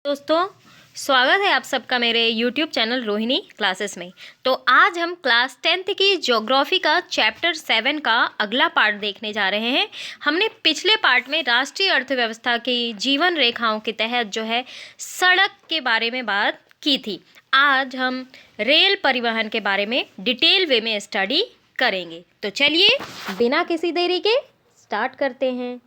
दोस्तों, स्वागत है आप सबका मेरे YouTube चैनल रोहिणी क्लासेस में। तो आज हम क्लास 10th की ज्योग्राफी का चैप्टर 7 का अगला पार्ट देखने जा रहे हैं। हमने पिछले पार्ट में राष्ट्रीय अर्थव्यवस्था की जीवन रेखाओं के तहत जो है सड़क के बारे में बात की थी। आज हम रेल परिवहन के बारे में डिटेल वे में स्टडी करेंगे। तो चलिए बिना किसी देरी के स्टार्ट करते हैं।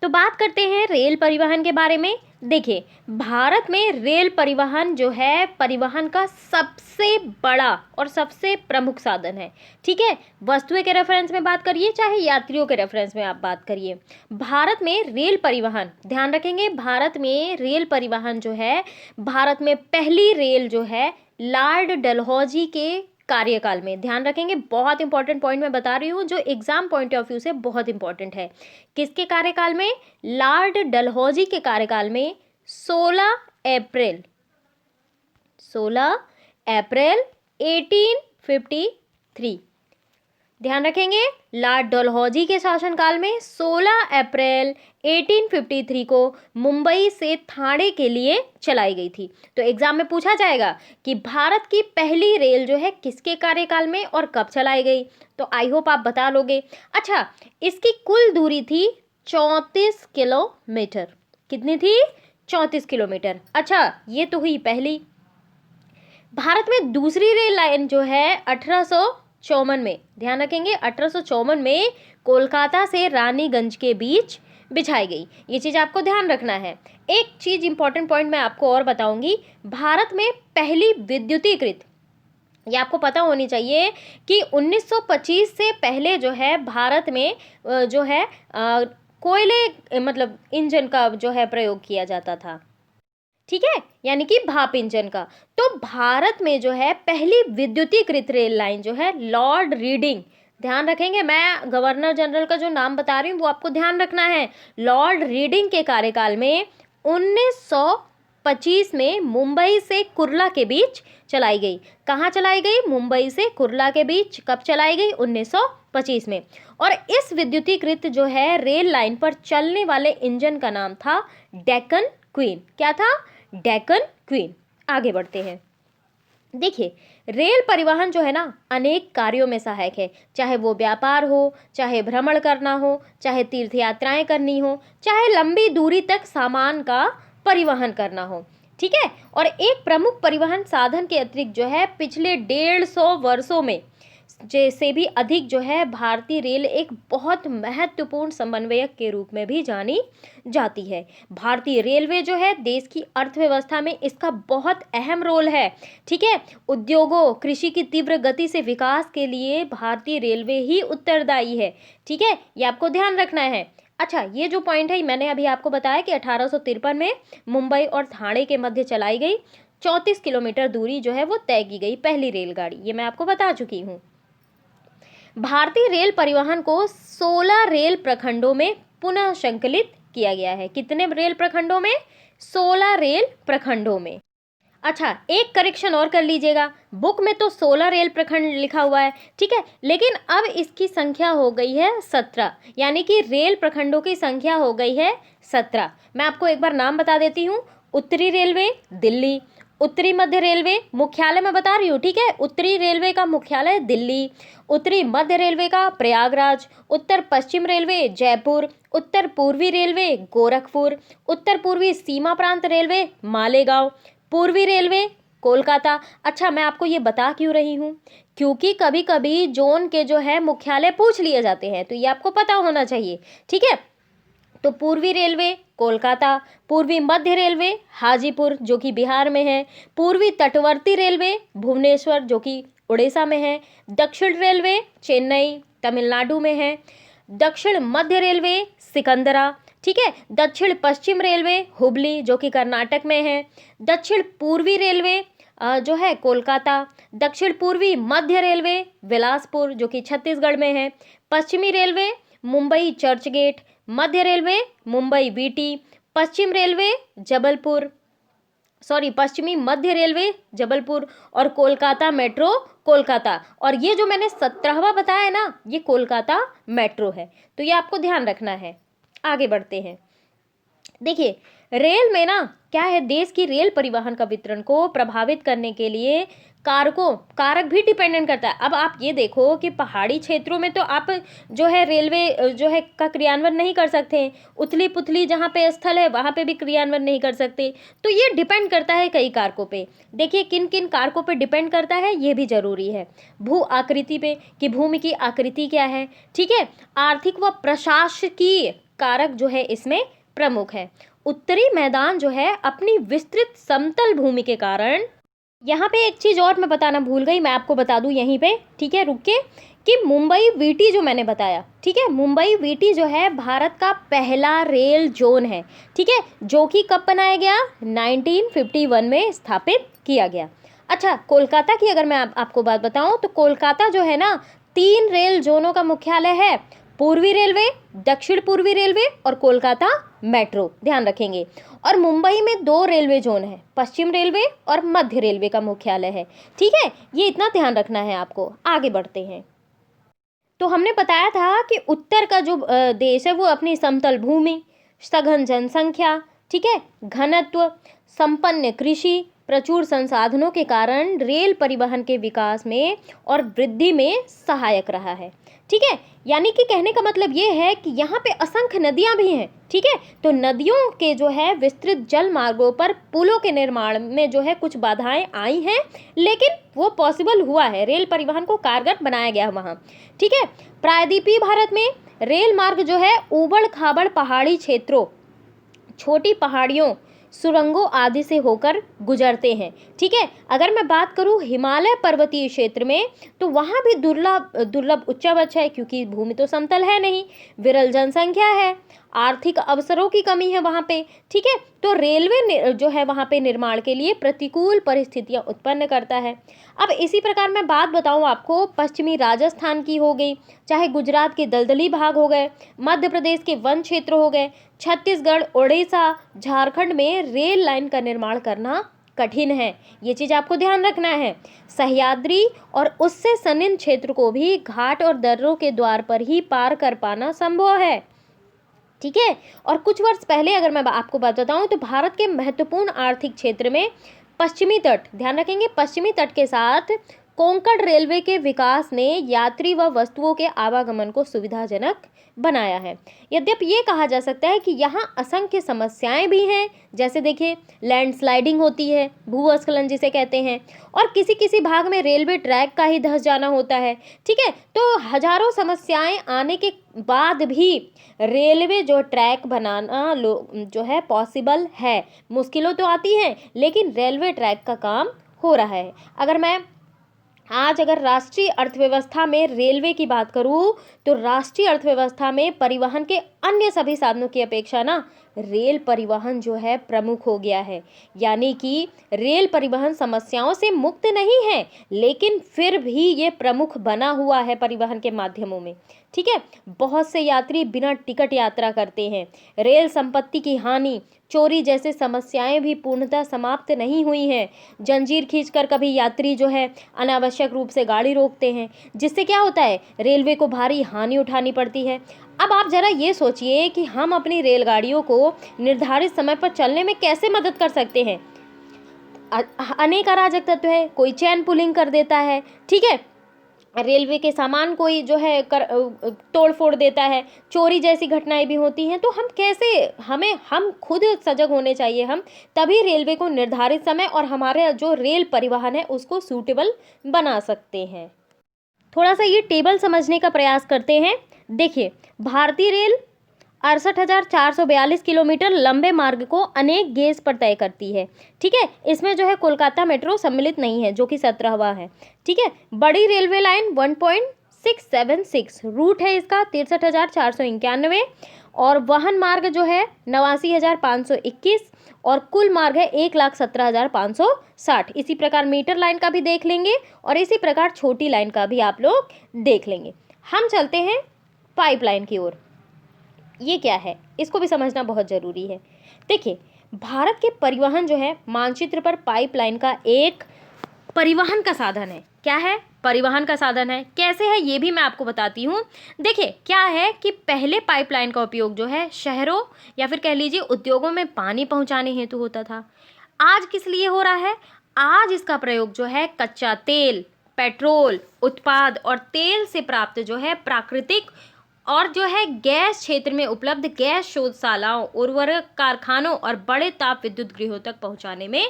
तो बात करते हैं रेल परिवहन के बारे में। देखिए, भारत में रेल परिवहन जो है परिवहन का सबसे बड़ा और सबसे प्रमुख साधन है। ठीक है, वस्तुएं के रेफरेंस में बात करिए चाहे यात्रियों के रेफरेंस में आप बात करिए, भारत में रेल परिवहन, ध्यान रखेंगे, भारत में रेल परिवहन जो है, भारत में पहली रेल जो है लॉर्ड डलहौजी के कार्यकाल में, ध्यान रखेंगे, बहुत इंपॉर्टेंट पॉइंट मैं बता रही हूँ जो एग्जाम पॉइंट ऑफ व्यू से बहुत इंपॉर्टेंट है। किसके कार्यकाल में? लॉर्ड डलहौजी के कार्यकाल में 16 अप्रैल 1853, ध्यान रखेंगे, लॉर्ड डलहौजी के शासनकाल में 16 अप्रैल 1853 को मुंबई से ठाणे के लिए चलाई गई थी। तो एग्जाम में पूछा जाएगा कि भारत की पहली रेल जो है किसके कार्यकाल में और कब चलाई गई, तो आई होप आप बता लोगे। अच्छा, इसकी कुल दूरी थी 34 किलोमीटर। कितनी थी? 34 किलोमीटर। अच्छा, ये तो हुई पहली। भारत में दूसरी रेल लाइन जो है 1854 में, ध्यान रखेंगे, 1854 में कोलकाता से रानीगंज के बीच बिछाई गई। ये चीज़ आपको ध्यान रखना है। एक चीज़ इंपॉर्टेंट पॉइंट मैं आपको और बताऊंगी, भारत में पहली विद्युतीकृत, ये आपको पता होनी चाहिए कि 1925 से पहले जो है भारत में जो है कोयले मतलब इंजन का जो है प्रयोग किया जाता था। ठीक है, यानी कि भाप इंजन का। तो भारत में जो है पहली विद्युतीकृत रेल लाइन जो है लॉर्ड रीडिंग, ध्यान रखेंगे, मैं गवर्नर जनरल का जो नाम बता रही हूँ वो आपको ध्यान रखना है, लॉर्ड रीडिंग के कार्यकाल में 1925 में मुंबई से कुर्ला के बीच चलाई गई। कहाँ चलाई गई? मुंबई से कुर्ला के बीच। कब चलाई गई? 1925 में। और इस विद्युतीकृत जो है रेल लाइन पर चलने वाले इंजन का नाम था डेक्कन क्वीन। क्या था? डेक्कन क्वीन। आगे बढ़ते हैं। देखिए, रेल परिवहन जो है ना अनेक कार्यों में सहायक है, चाहे वो व्यापार हो, चाहे भ्रमण करना हो, चाहे तीर्थ यात्राएं करनी हो, चाहे लंबी दूरी तक सामान का परिवहन करना हो। ठीक है, और एक प्रमुख परिवहन साधन के अतिरिक्त जो है पिछले 150 वर्षों में जैसे भी अधिक जो है भारतीय रेल एक बहुत महत्वपूर्ण समन्वयक के रूप में भी जानी जाती है। भारतीय रेलवे जो है देश की अर्थव्यवस्था में इसका बहुत अहम रोल है। ठीक है, उद्योगों, कृषि की तीव्र गति से विकास के लिए भारतीय रेलवे ही उत्तरदायी है। ठीक है, ये आपको ध्यान रखना है। अच्छा, ये जो पॉइंट है मैंने अभी आपको बताया कि 1853 में मुंबई और ठाणे के मध्य चलाई गई 34 किलोमीटर दूरी जो है वो तय की गई पहली रेलगाड़ी, ये मैं आपको बता चुकी हूँ। भारतीय रेल परिवहन को 16 रेल प्रखंडों में पुनः संकलित किया गया है। कितने रेल प्रखंडों में? 16 रेल प्रखंडों में। अच्छा, एक करेक्शन और कर लीजिएगा, बुक में तो 16 रेल प्रखंड लिखा हुआ है, ठीक है, लेकिन अब इसकी संख्या हो गई है 17, यानी कि रेल प्रखंडों की संख्या हो गई है 17। मैं आपको एक बार नाम बता देती हूँ। उत्तरी रेलवे दिल्ली, उत्तरी मध्य रेलवे मुख्यालय मैं बता रही हूँ, ठीक है, उत्तरी रेलवे का मुख्यालय दिल्ली, उत्तरी मध्य रेलवे का प्रयागराज, उत्तर पश्चिम रेलवे जयपुर, उत्तर पूर्वी रेलवे गोरखपुर, उत्तर पूर्वी सीमा प्रांत रेलवे मालेगांव, पूर्वी रेलवे कोलकाता। अच्छा, मैं आपको ये बता क्यों रही हूँ? क्योंकि कभी कभी जोन के जो है मुख्यालय पूछ लिए जाते हैं, तो ये आपको पता होना चाहिए। ठीक है, तो पूर्वी रेलवे कोलकाता, पूर्वी मध्य रेलवे हाजीपुर जो कि बिहार में है, पूर्वी तटवर्ती रेलवे भुवनेश्वर जो कि उड़ीसा में है, दक्षिण रेलवे चेन्नई तमिलनाडु में है, दक्षिण मध्य रेलवे सिकंदरा, ठीक है, दक्षिण पश्चिम रेलवे हुबली जो कि कर्नाटक में है, दक्षिण पूर्वी रेलवे जो है कोलकाता, दक्षिण पूर्वी मध्य रेलवे बिलासपुर जो कि छत्तीसगढ़ में है, पश्चिमी रेलवे मुंबई चर्च गेट, मध्य रेलवे मुंबई बीटी, पश्चिमी मध्य रेलवे जबलपुर और कोलकाता मेट्रो कोलकाता। और ये जो मैंने 17वां बताया ना, ये कोलकाता मेट्रो है, तो ये आपको ध्यान रखना है। आगे बढ़ते हैं। देखिए, रेल में ना क्या है, देश की रेल परिवहन का वितरण को प्रभावित करने के लिए कारक भी डिपेंडेंट करता है। अब आप ये देखो कि पहाड़ी क्षेत्रों में तो आप जो है रेलवे जो है का क्रियान्वयन नहीं कर सकते हैं, उथली पुथली जहाँ पे स्थल है वहाँ पे भी क्रियान्वयन नहीं कर सकते। तो ये डिपेंड करता है कई कारकों पे। देखिए किन किन कारकों पे डिपेंड करता है ये भी जरूरी है। भू आकृति पे, कि भूमि की आकृति क्या है, ठीक है। आर्थिक व प्रशासकीय कारक जो है इसमें प्रमुख है। उत्तरी मैदान जो है अपनी विस्तृत समतल भूमि के कारण, यहाँ पे एक चीज और मैं बताना भूल गई, मैं आपको बता दूं यहीं पे, ठीक है, रुक के, कि मुंबई वीटी जो मैंने बताया, ठीक है, मुंबई वीटी जो है भारत का पहला रेल जोन है, ठीक है, जो कि कब बनाया गया, 1951 में स्थापित किया गया। अच्छा, कोलकाता की अगर मैं आपको बात बताऊं तो कोलकाता जो है ना 3 रेल जोनों का मुख्यालय है, पूर्वी रेलवे, दक्षिण पूर्वी रेलवे और कोलकाता मेट्रो, ध्यान रखेंगे। और मुंबई में 2 रेलवे जोन है, पश्चिम रेलवे और मध्य रेलवे का मुख्यालय है, ठीक है, ये इतना ध्यान रखना है आपको। आगे बढ़ते हैं। तो हमने बताया था कि उत्तर का जो देश है वो अपनी समतल भूमि, सघन जनसंख्या, ठीक है, घनत्व, संपन्न कृषि, प्रचुर संसाधनों के कारण रेल परिवहन के विकास में और वृद्धि में सहायक रहा है, ठीक है। यानी कि कहने का मतलब ये है कि यहाँ पे असंख्य नदियाँ भी हैं, ठीक है। तो नदियों के जो है विस्तृत जल मार्गों पर पुलों के निर्माण में जो है कुछ बाधाएं आई हैं, लेकिन वो पॉसिबल हुआ है, रेल परिवहन को कारगर बनाया गया वहाँ, ठीक है। प्रायद्वीपीय भारत में रेल मार्ग जो है ऊबड़ खाबड़ पहाड़ी क्षेत्रों, छोटी पहाड़ियों, सुरंगों आदि से होकर गुजरते हैं, ठीक है। अगर मैं बात करूं हिमालय पर्वतीय क्षेत्र में तो वहां भी दुर्लभ उच्चावच है, क्योंकि भूमि तो समतल है नहीं, विरल जनसंख्या है, आर्थिक अवसरों की कमी है वहां पे, ठीक है। तो रेलवे जो है वहां पे निर्माण के लिए प्रतिकूल परिस्थितियां उत्पन्न करता है। अब इसी प्रकार मैं बात बताऊं आपको, पश्चिमी राजस्थान की हो गई, चाहे गुजरात के दलदली भाग हो गए, मध्य प्रदेश के वन क्षेत्र हो गए, छत्तीसगढ़, उड़ीसा, झारखंड में रेल लाइन का निर्माण करना कठिन है, ये चीज आपको ध्यान रखना है। सह्याद्री और उससे सन्निहित क्षेत्र को भी घाट और दर्रों के द्वार पर ही पार कर पाना संभव है, ठीक है। और कुछ वर्ष पहले अगर मैं आपको बात बताऊं तो भारत के महत्वपूर्ण आर्थिक क्षेत्र में पश्चिमी तट, ध्यान रखेंगे, पश्चिमी तट के साथ कोंकण रेलवे के विकास ने यात्री व वस्तुओं के आवागमन को सुविधाजनक बनाया है। यद्यपि ये कहा जा सकता है कि यहाँ असंख्य समस्याएं भी हैं, जैसे देखिए लैंडस्लाइडिंग होती है, भूस्खलन जिसे कहते हैं, और किसी किसी भाग में रेलवे ट्रैक का ही धंस जाना होता है, ठीक है। तो हजारों समस्याएं आने के बाद भी रेलवे जो ट्रैक बनाना जो है पॉसिबल है, मुश्किलों तो आती हैं लेकिन रेलवे ट्रैक का काम हो रहा है। अगर राष्ट्रीय अर्थव्यवस्था में रेलवे की बात करूं तो राष्ट्रीय अर्थव्यवस्था में परिवहन के अन्य सभी साधनों की अपेक्षा ना रेल परिवहन जो है प्रमुख हो गया है। यानी कि रेल परिवहन समस्याओं से मुक्त नहीं है, लेकिन फिर भी ये प्रमुख बना हुआ है परिवहन के माध्यमों में, ठीक है। बहुत से यात्री बिना टिकट यात्रा करते हैं। रेल संपत्ति की हानि, चोरी जैसे समस्याएं भी पूर्णतः समाप्त नहीं हुई हैं। जंजीर खींचकर कभी यात्री जो है अनावश्यक रूप से गाड़ी रोकते हैं, जिससे क्या होता है, रेलवे को भारी हानि उठानी पड़ती है। अब आप जरा ये सोचिए कि हम अपनी रेलगाड़ियों को निर्धारित समय पर चलने में कैसे मदद कर सकते हैं। अनेक अराजक तत्व है, कोई चैन पुलिंग कर देता है, ठीक है, रेलवे के सामान कोई जो है तोड़ फोड़ देता है, चोरी जैसी घटनाएं भी होती हैं। तो हम खुद सजग होने चाहिए, हम तभी रेलवे को निर्धारित समय और हमारे जो रेल परिवहन है उसको सूटेबल बना सकते हैं। थोड़ा सा ये टेबल समझने का प्रयास करते हैं। देखिए, भारतीय रेल 68,442 किलोमीटर लंबे मार्ग को अनेक गेज पर तय करती है, ठीक है। इसमें जो है कोलकाता मेट्रो सम्मिलित नहीं है, जो कि 17वां है, ठीक है। बड़ी रेलवे लाइन 1.676 रूट है इसका 63,491, और वहन मार्ग जो है 89,521, और कुल मार्ग है 1,17,560। इसी प्रकार मीटर लाइन का भी देख लेंगे और इसी प्रकार छोटी लाइन का भी आप लोग देख लेंगे। हम चलते हैं पाइपलाइन की ओर। ये क्या है, इसको भी समझना बहुत ज़रूरी है। देखिए, भारत के परिवहन जो है मानचित्र पर पाइपलाइन का एक परिवहन का साधन है। क्या है? परिवहन का साधन है। कैसे है ये भी मैं आपको बताती हूँ। देखिए क्या है कि पहले पाइपलाइन का उपयोग जो है शहरों या फिर कह लीजिए उद्योगों में पानी पहुँचाने हेतु होता था। आज किस लिए हो रहा है? आज इसका प्रयोग जो है कच्चा तेल, पेट्रोल उत्पाद और तेल से प्राप्त जो है प्राकृतिक और जो है गैस क्षेत्र में उपलब्ध गैस शोधशालाओं, उर्वरक कारखानों और बड़े ताप विद्युत गृहों तक पहुंचाने में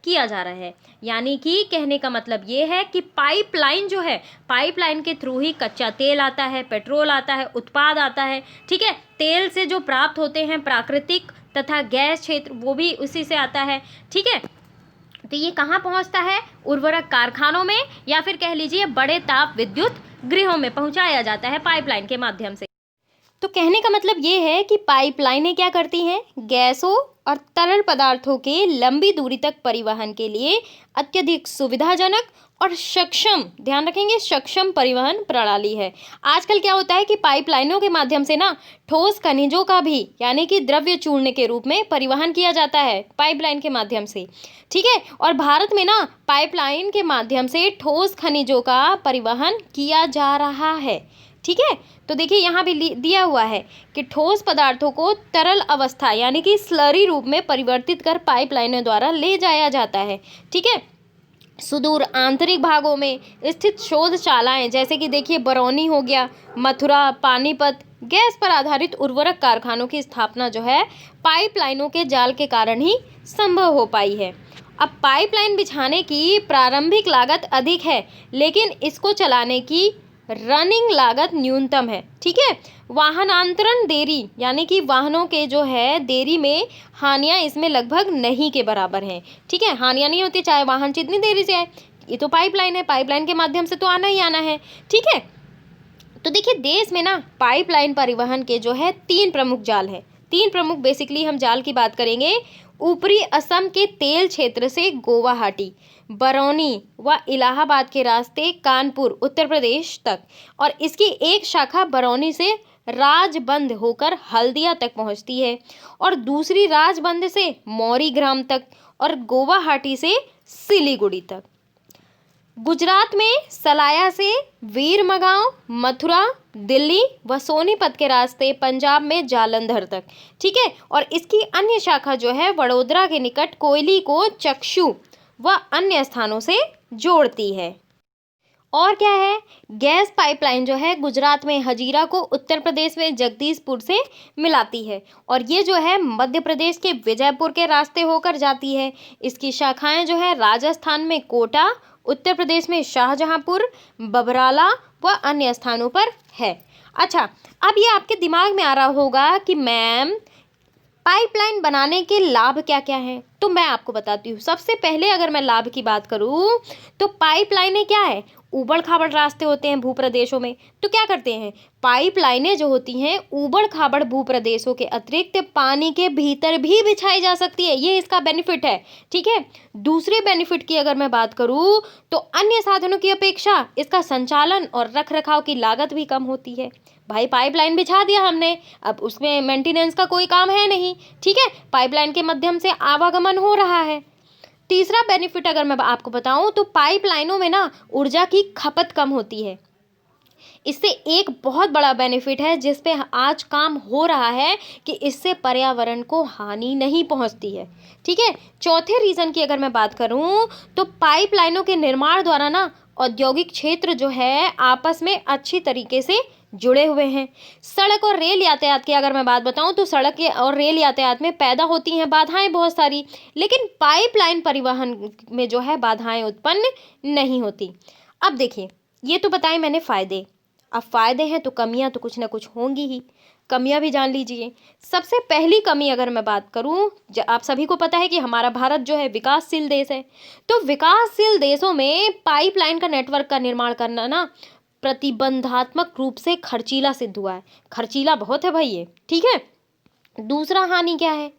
किया जा रहा है। यानी कि कहने का मतलब ये है कि पाइपलाइन जो है, पाइपलाइन के थ्रू ही कच्चा तेल आता है, पेट्रोल आता है, उत्पाद आता है, ठीक है। तेल से जो प्राप्त होते हैं प्राकृतिक तथा गैस क्षेत्र वो भी उसी से आता है, ठीक है। तो ये कहाँ पहुँचता है? उर्वरक कारखानों में या फिर कह लीजिए बड़े ताप विद्युत गृहों में पहुँचाया जाता है पाइपलाइन के माध्यम से। तो कहने का मतलब ये है कि पाइपलाइनें क्या करती हैं? गैसों और तरल पदार्थों के लंबी दूरी तक परिवहन के लिए अत्यधिक सुविधाजनक और सक्षम, ध्यान रखेंगे, सक्षम परिवहन प्रणाली है। आजकल क्या होता है कि पाइपलाइनों के माध्यम से ना ठोस खनिजों का भी यानी कि द्रव्य चूर्ण के रूप में परिवहन किया जाता है पाइपलाइन के माध्यम से, ठीक है। और भारत में ना पाइपलाइन के माध्यम से ठोस खनिजों का परिवहन किया जा रहा है, ठीक है। तो देखिए यहाँ भी दिया हुआ है कि ठोस पदार्थों को तरल अवस्था यानी कि स्लरी रूप में परिवर्तित कर पाइपलाइनों द्वारा ले जाया जाता है, ठीक है। सुदूर आंतरिक भागों में स्थित शोधशालाएं जैसे कि देखिए बरौनी हो गया, मथुरा, पानीपत, गैस पर आधारित उर्वरक कारखानों की स्थापना जो है पाइपलाइनों के जाल के कारण ही संभव हो पाई है। अब पाइपलाइन बिछाने की प्रारंभिक लागत अधिक है लेकिन इसको चलाने की रनिंग लागत न्यूनतम है, ठीक है। वाहनांतरण देरी यानी कि वाहनों के जो है देरी में हानियां इसमें लगभग नहीं के बराबर हैं, ठीक है। हानियां नहीं होती चाहे वाहन जितनी देरी से आए, ये तो पाइपलाइन है, पाइपलाइन के माध्यम से तो आना ही आना है, ठीक है। तो देखिए देश में ना पाइपलाइन परिवहन के जो है 3 प्रमुख जाल हैं। 3 प्रमुख बेसिकली हम जाल की बात करेंगे। ऊपरी असम के तेल क्षेत्र से गुवाहाटी, बरौनी व इलाहाबाद के रास्ते कानपुर उत्तर प्रदेश तक, और इसकी एक शाखा बरौनी से राजबंद होकर हल्दिया तक पहुंचती है और दूसरी राजबंद से मौरीग्राम तक और गुवाहाटी से सिलीगुड़ी तक। गुजरात में सलाया से वीरमगांव, मथुरा, दिल्ली व सोनीपत के रास्ते पंजाब में जालंधर तक, ठीक है। और इसकी अन्य शाखा जो है वडोदरा के निकट कोयली को चक्षु व अन्य स्थानों से जोड़ती है। और क्या है? गैस पाइपलाइन जो है गुजरात में हजीरा को उत्तर प्रदेश में जगदीशपुर से मिलाती है और ये जो है मध्य प्रदेश के विजयपुर के रास्ते होकर जाती है। इसकी शाखाएं जो है राजस्थान में कोटा, उत्तर प्रदेश में शाहजहांपुर, बबराला व अन्य स्थानों पर है। अच्छा, अब ये आपके दिमाग में आ रहा होगा कि मैम पाइपलाइन बनाने के लाभ क्या क्या हैं, तो मैं आपको बताती हूँ। सबसे पहले अगर मैं लाभ की बात करूँ तो पाइपलाइनें क्या है, ऊबड़ खाबड़ रास्ते होते हैं भूप्रदेशों में, तो क्या करते हैं पाइपलाइनें जो होती हैं ऊबड़ खाबड़ भूप्रदेशों के अतिरिक्त पानी के भीतर भी बिछाई जा सकती है, ये इसका बेनिफिट है, ठीक है। दूसरे बेनिफिट की अगर मैं बात करूँ तो अन्य साधनों की अपेक्षा इसका संचालन और रखरखाव की लागत भी कम होती है। भाई पाइपलाइन बिछा दिया हमने, अब उसमें मेंटेनेंस का कोई काम है नहीं, ठीक है, पाइपलाइन के माध्यम से आवागमन हो रहा है। तीसरा बेनिफिट अगर मैं आपको बताऊं तो पाइपलाइनों में ना ऊर्जा की खपत कम होती है। इससे एक बहुत बड़ा बेनिफिट है जिस पे आज काम हो रहा है कि इससे पर्यावरण को हानि नहीं पहुंचती है, ठीक है। चौथे रीज़न की अगर मैं बात करूं तो पाइपलाइनों के निर्माण द्वारा ना औद्योगिक क्षेत्र जो है आपस में अच्छी तरीके से जुड़े हुए हैं। सड़क और रेल यातायात की अगर मैं बात बताऊं तो सड़क और रेल यातायात में पैदा होती हैं बाधाएं बहुत सारी, लेकिन पाइपलाइन परिवहन में जो है बाधाएं उत्पन्न नहीं होती। अब देखिए ये तो बताए मैंने फ़ायदे, अब फ़ायदे हैं तो कमियां तो कुछ ना कुछ होंगी ही। कमियां भी जान लीजिए। सबसे पहली कमी अगर मैं बात करूं, आप सभी को पता है कि हमारा भारत जो है विकासशील देश है, तो विकासशील देशों में पाइपलाइन का नेटवर्क का निर्माण करना ना प्रतिबंधात्मक रूप से खर्चीला सिद्ध हुआ है। खर्चीला बहुत है भाई ये, ठीक है। दूसरा हानि क्या है?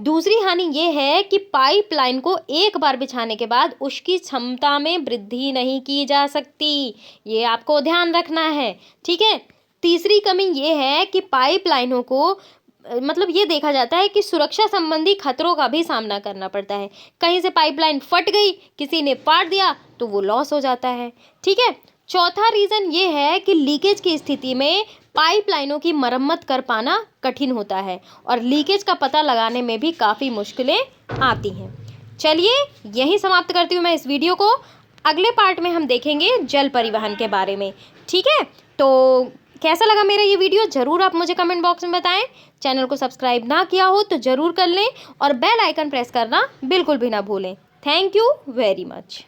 दूसरी हानि ये है कि पाइपलाइन को एक बार बिछाने के बाद उसकी क्षमता में वृद्धि नहीं की जा सकती, ये आपको ध्यान रखना है, ठीक है। तीसरी कमी ये है कि पाइपलाइनों को मतलब ये देखा जाता है कि सुरक्षा संबंधी खतरों का भी सामना करना पड़ता है। कहीं से पाइपलाइन फट गई, किसी ने पाट दिया तो वो लॉस हो जाता है, ठीक है। चौथा रीज़न ये है कि लीकेज की स्थिति में पाइपलाइनों की मरम्मत कर पाना कठिन होता है और लीकेज का पता लगाने में भी काफ़ी मुश्किलें आती हैं। चलिए यहीं समाप्त करती हूँ मैं इस वीडियो को। अगले पार्ट में हम देखेंगे जल परिवहन के बारे में। ठीक है, तो कैसा लगा मेरा ये वीडियो ज़रूर आप मुझे कमेंट बॉक्स में बताएं। चैनल को सब्सक्राइब ना किया हो तो ज़रूर कर लें और बेल आइकन प्रेस करना बिल्कुल भी ना भूलें। Thank you very much.